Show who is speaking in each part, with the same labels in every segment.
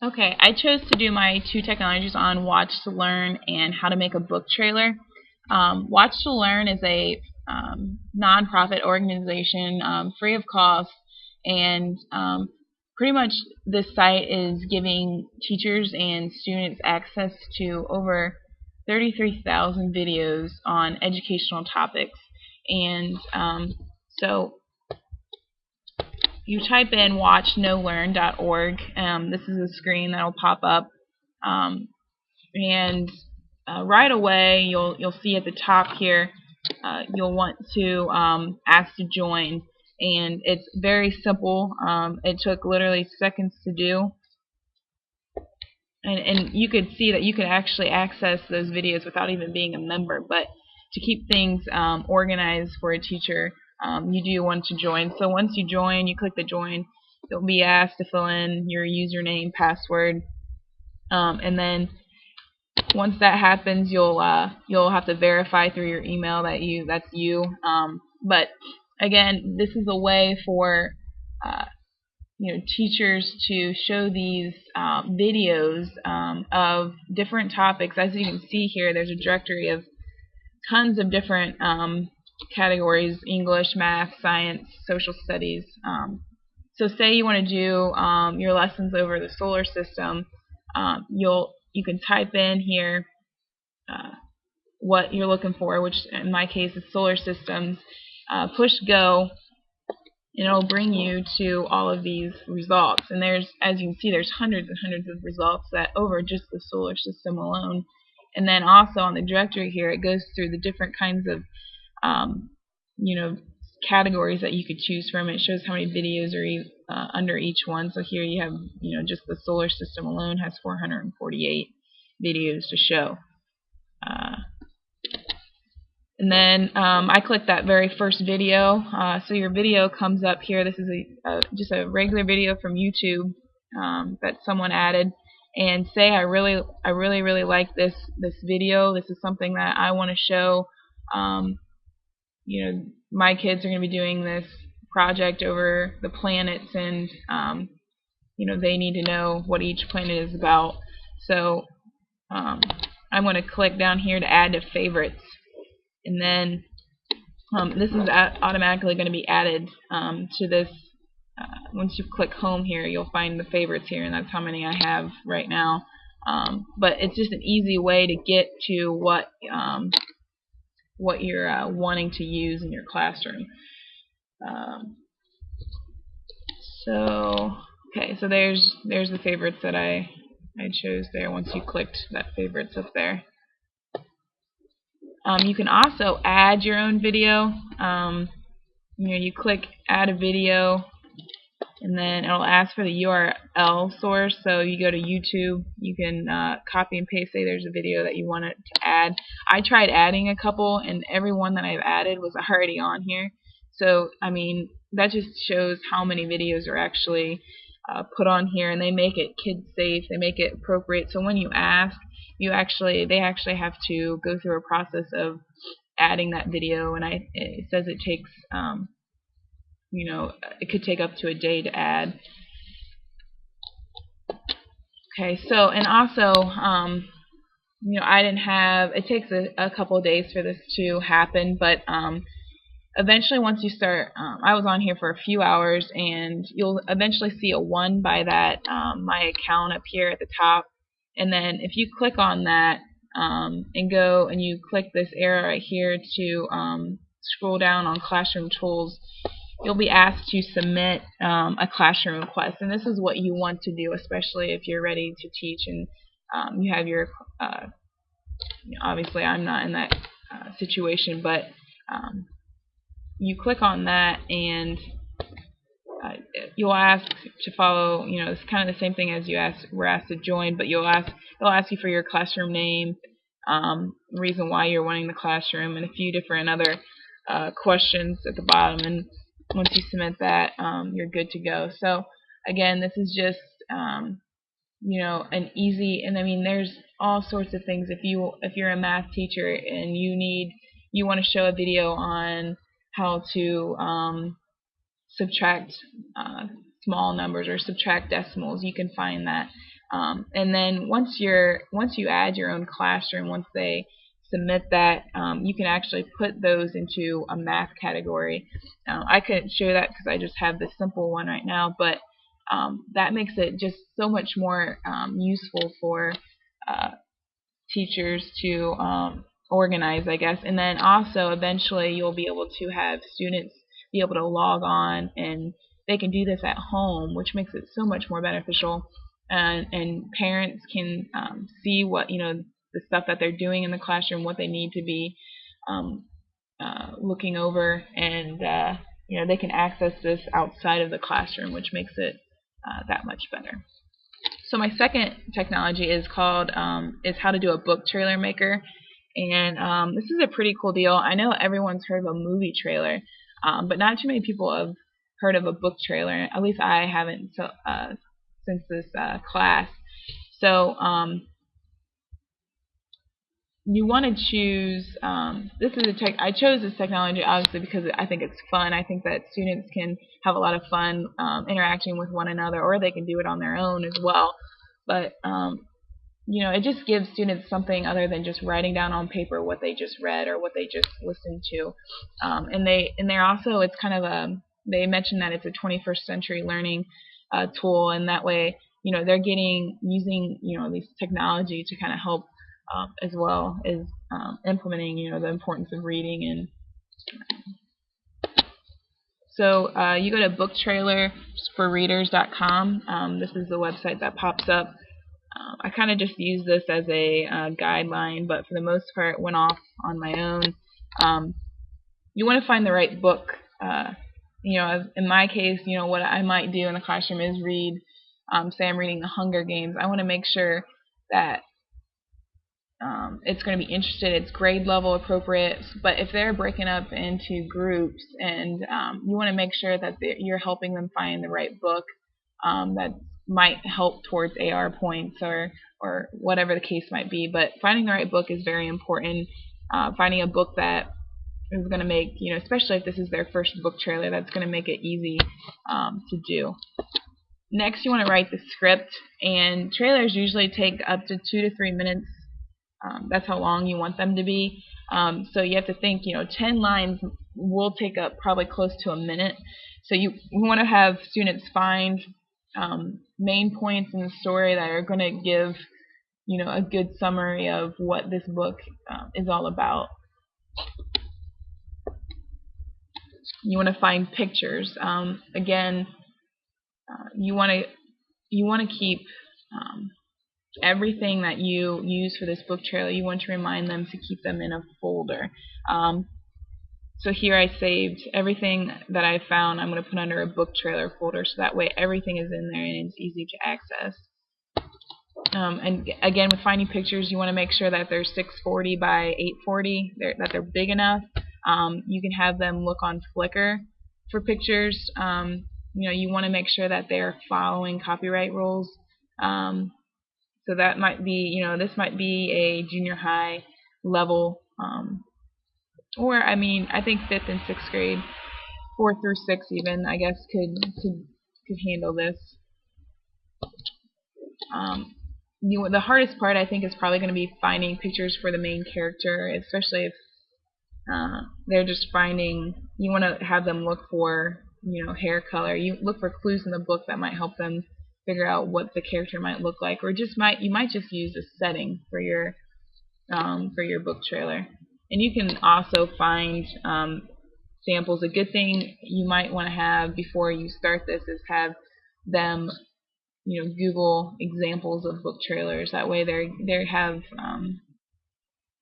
Speaker 1: Okay, I chose to do my two technologies on Watch to Learn and how to make a book trailer. Watch to Learn is a nonprofit organization, free of cost, and pretty much this site is giving teachers and students access to over 33,000 videos on educational topics. And so you type in watchnolearn.org. This is a screen that'll pop up, and right away you'll see at the top here you'll want to ask to join, and it's very simple. It took literally seconds to do, and you could see that you can actually access those videos without even being a member. But to keep things organized for a teacher, you do want to join. So once you join, you click the join. You'll be asked to fill in your username, password, and then once that happens, you'll have to verify through your email that that's you. But again, this is a way for teachers to show these videos of different topics. As you can see here, there's a directory of tons of different categories: English, math, science, social studies. So say you want to do your lessons over the solar system, you can type in here what you're looking for, which in my case is solar systems. Push go, and it'll bring you to all of these results. And as you can see, there's hundreds and hundreds of results that over just the solar system alone. And then also on the directory here, it goes through the different kinds of categories that you could choose from. It shows how many videos are under each one. So here you have, just the solar system alone has 448 videos to show. And then I click that very first video. So your video comes up here. This is just a regular video from YouTube that someone added. And say I really like this video. This is something that I want to show. My kids are going to be doing this project over the planets, and they need to know what each planet is about. So I'm going to click down here to add to favorites, and then this is automatically going to be added to this. Once you click home here, you'll find the favorites here, and that's how many I have right now. But it's just an easy way to get to what you're wanting to use in your classroom. So there's the favorites that I chose there. Once you clicked that favorites up there, you can also add your own video. You click add a video, and then it'll ask for the URL source. So you go to YouTube, you can copy and paste, say there's a video that you want to add. I tried adding a couple, and every one that I've added was already on here. So I mean, that just shows how many videos are actually put on here, and they make it kid safe, they make it appropriate. So when you ask, they actually have to go through a process of adding that video, and it says it takes it could take up to a day to add. Okay, so, and also it takes a couple of days for this to happen, but eventually once you start, I was on here for a few hours, and you'll eventually see a 1 by that my account up here at the top. And then if you click on that and go and you click this arrow right here to scroll down on Classroom Tools, you'll be asked to submit a classroom request. And this is what you want to do, especially if you're ready to teach and you have your obviously I'm not in that situation, but you click on that, and you'll ask to follow. It's kind of the same thing as we're asked to join, but it'll ask you for your classroom name, reason why you're wanting the classroom, and a few different other questions at the bottom. And once you submit that, you're good to go. So again, this is just an easy, and I mean, there's all sorts of things. If you're a math teacher and you want to show a video on how to subtract small numbers or subtract decimals, you can find that. And then once you add your own classroom, once they submit that, you can actually put those into a math category. I couldn't show that because I just have this simple one right now, but that makes it just so much more useful for teachers to organize, I guess. And then also eventually you'll be able to have students be able to log on, and they can do this at home, which makes it so much more beneficial. And parents can see what, the stuff that they're doing in the classroom, what they need to be um, looking over, and they can access this outside of the classroom, which makes it that much better. So my second technology is called is how to do a book trailer maker, and this is a pretty cool deal. I know everyone's heard of a movie trailer, but not too many people have heard of a book trailer. At least I haven't since this class. So you want to choose. This is I chose this technology obviously because I think it's fun. I think that students can have a lot of fun interacting with one another, or they can do it on their own as well. But it just gives students something other than just writing down on paper what they just read or what they just listened to. And they're also, it's kind of they mentioned that it's a 21st century learning tool, and that way they're using these technology to kind of help as well as implementing the importance of reading. And so you go to booktrailersforreaders.com. This is the website that pops up. I kind of just use this as a guideline, but for the most part went off on my own. You want to find the right book. In my case, what I might do in the classroom is read, say I'm reading The Hunger Games. I want to make sure that it's going to be interested, it's grade level appropriate. But if they're breaking up into groups, and you want to make sure that you're helping them find the right book that might help towards AR points or whatever the case might be. But finding the right book is very important. Finding a book that is going to make, especially if this is their first book trailer, that's going to make it easy to do. Next, you want to write the script, and trailers usually take up to 2 to 3 minutes. That's how long you want them to be. So you have to think, 10 lines will take up probably close to a minute. So you want to have students find main points in the story that are going to give, a good summary of what this book is all about. You want to find pictures. Again, you want to keep everything that you use for this book trailer. You want to remind them to keep them in a folder. So here I saved everything that I found. I'm going to put under a book trailer folder, so that way everything is in there and it's easy to access. And again, with finding pictures, you want to make sure that they're 640 by 840, that they're big enough. You can have them look on Flickr for pictures. You want to make sure that they're following copyright rules. So that might be, this might be a junior high level, or I think 5th and 6th grade, 4 through 6 even, I guess could handle this. The hardest part, I think, is probably going to be finding pictures for the main character, especially if they're just finding. You want to have them look for, hair color. You look for clues in the book that might help them figure out what the character might look like, or you might just use a setting for your book trailer. And you can also find samples. A good thing you might want to have before you start this is have them Google examples of book trailers. That way they have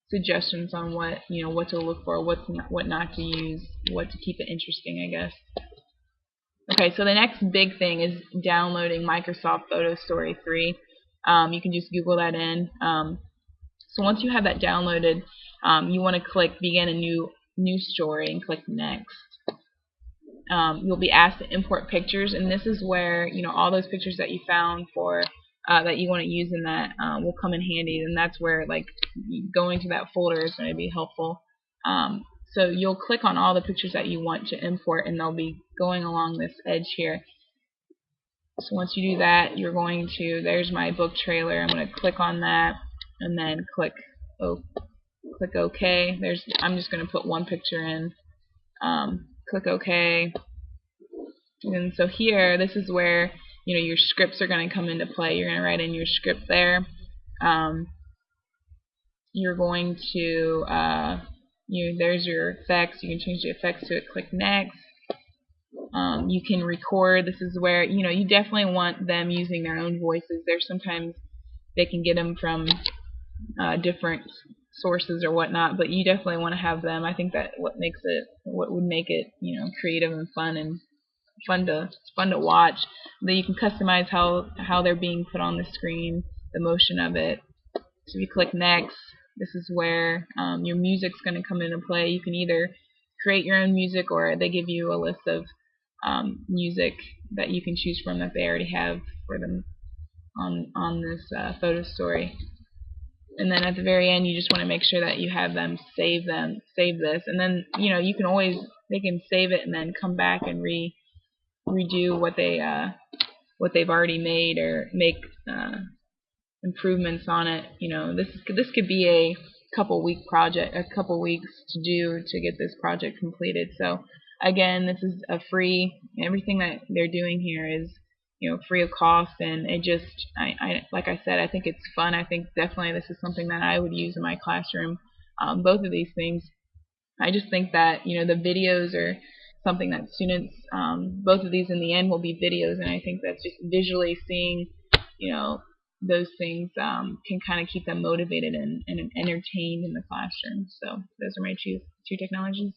Speaker 1: suggestions on what to look for, what not to use, what to keep it interesting, I guess. Okay, so the next big thing is downloading Microsoft Photo Story 3. You can just Google that in. So once you have that downloaded, you want to click Begin a New Story and click Next. You'll be asked to import pictures, and this is where all those pictures that you found for that you want to use in that will come in handy, and that's where going to that folder is going to be helpful. So you'll click on all the pictures that you want to import, and they'll be going along this edge here. So once you do that, you're going to, there's my book trailer. I'm going to click on that and then click OK. I'm just going to put one picture in. Click OK. And so here, this is where your scripts are going to come into play. You're going to write in your script there. You're going to there's your effects. You can change the effects to it. Click next. You can record. This is where you definitely want them using their own voices. There's sometimes they can get them from different sources or whatnot, but you definitely want to have them. I think that what would make it creative and fun and fun to watch. Then you can customize how they're being put on the screen, the motion of it. So if you click next, this is where your music's going to come into play. You can either create your own music, or they give you a list of music that you can choose from that they already have for them on this photo story. And then at the very end, you just want to make sure that you have them save this, and then you can they can save it and then come back and redo what they've already made, or make improvements on it. This could be a couple weeks to do to get this project completed. So again, this is a free. Everything that they're doing here is free of cost, and it just like I said, I think it's fun. I think definitely this is something that I would use in my classroom. Both of these things. I just think that the videos are something that students, both of these in the end will be videos, and I think that's just visually seeing those things can kind of keep them motivated and entertained in the classroom. So those are my two technologies.